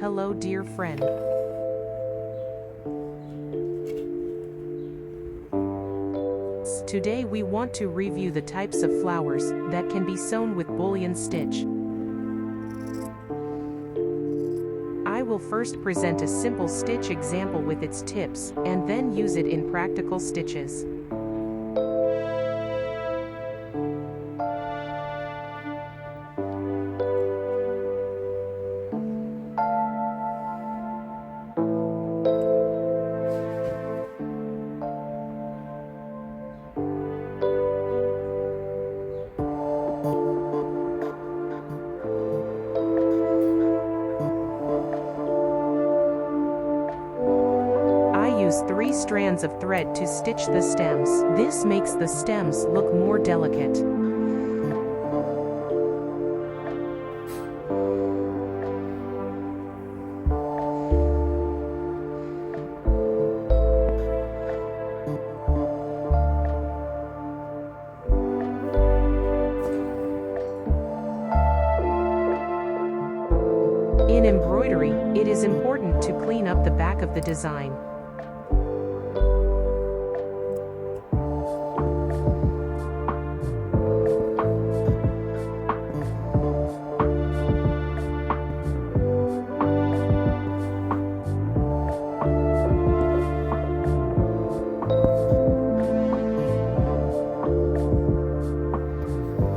Hello dear friend. Today we want to review the types of flowers that can be sewn with bullion stitch. I will first present a simple stitch example with its tips, and then use it in practical stitches. Use 3 strands of thread to stitch the stems. This makes the stems look more delicate. In embroidery, it is important to clean up the back of the design.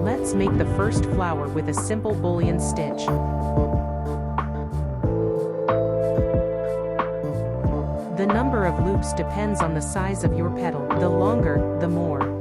Let's make the first flower with a simple bullion stitch. The number of loops depends on the size of your petal. The longer, the more.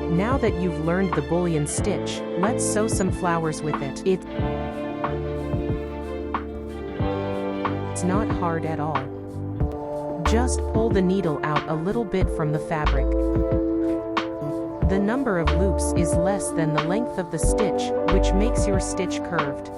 Now that you've learned the bullion stitch, let's sew some flowers with it. It's not hard at all. Just pull the needle out a little bit from the fabric. The number of loops is less than the length of the stitch, which makes your stitch curved.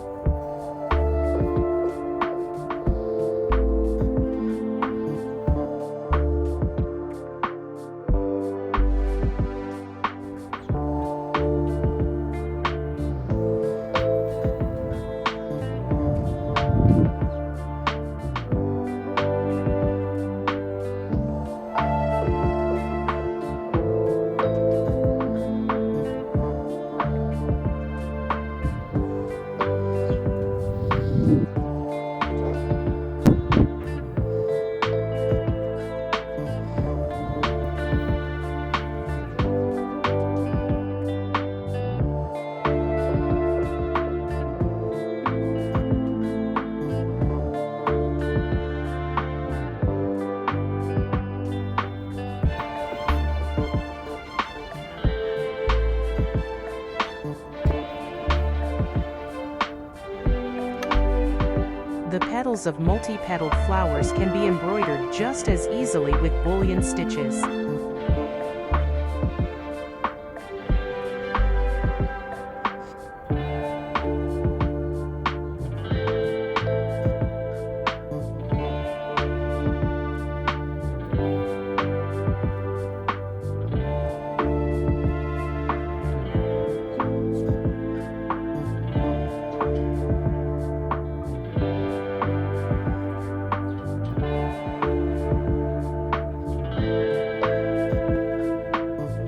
The petals of multi-petaled flowers can be embroidered just as easily with bullion stitches.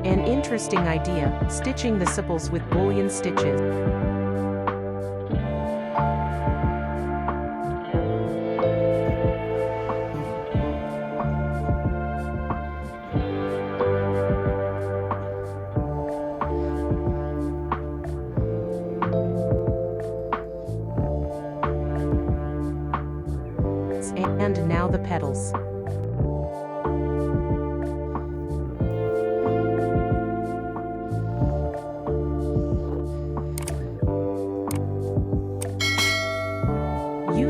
An interesting idea, stitching the sepals with bullion stitches. And now the petals.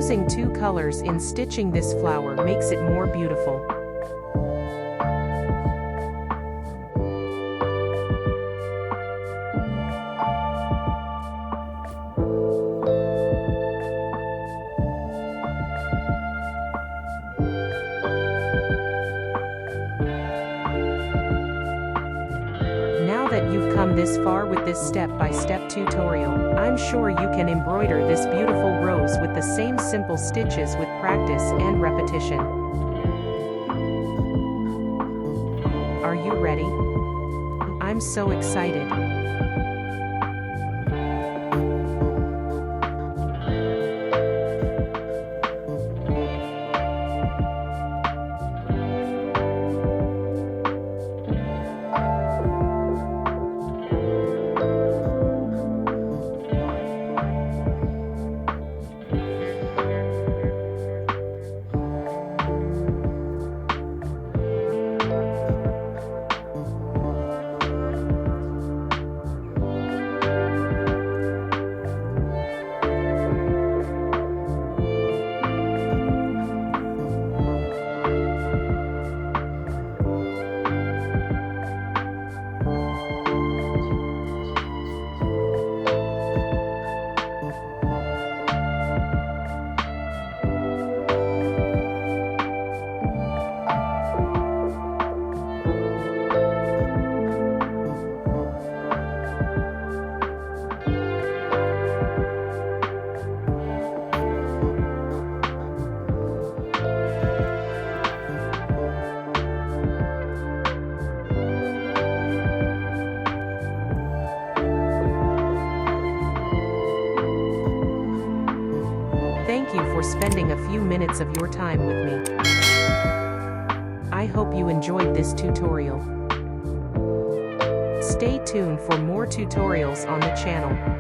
Using two colors in stitching this flower makes it more beautiful. Now that you've come this far with this step-by-step tutorial, I'm sure you can embroider this beautiful rose with the same simple stitches with practice and repetition. Are you ready? I'm so excited. Thank you for spending a few minutes of your time with me. I hope you enjoyed this tutorial. Stay tuned for more tutorials on the channel.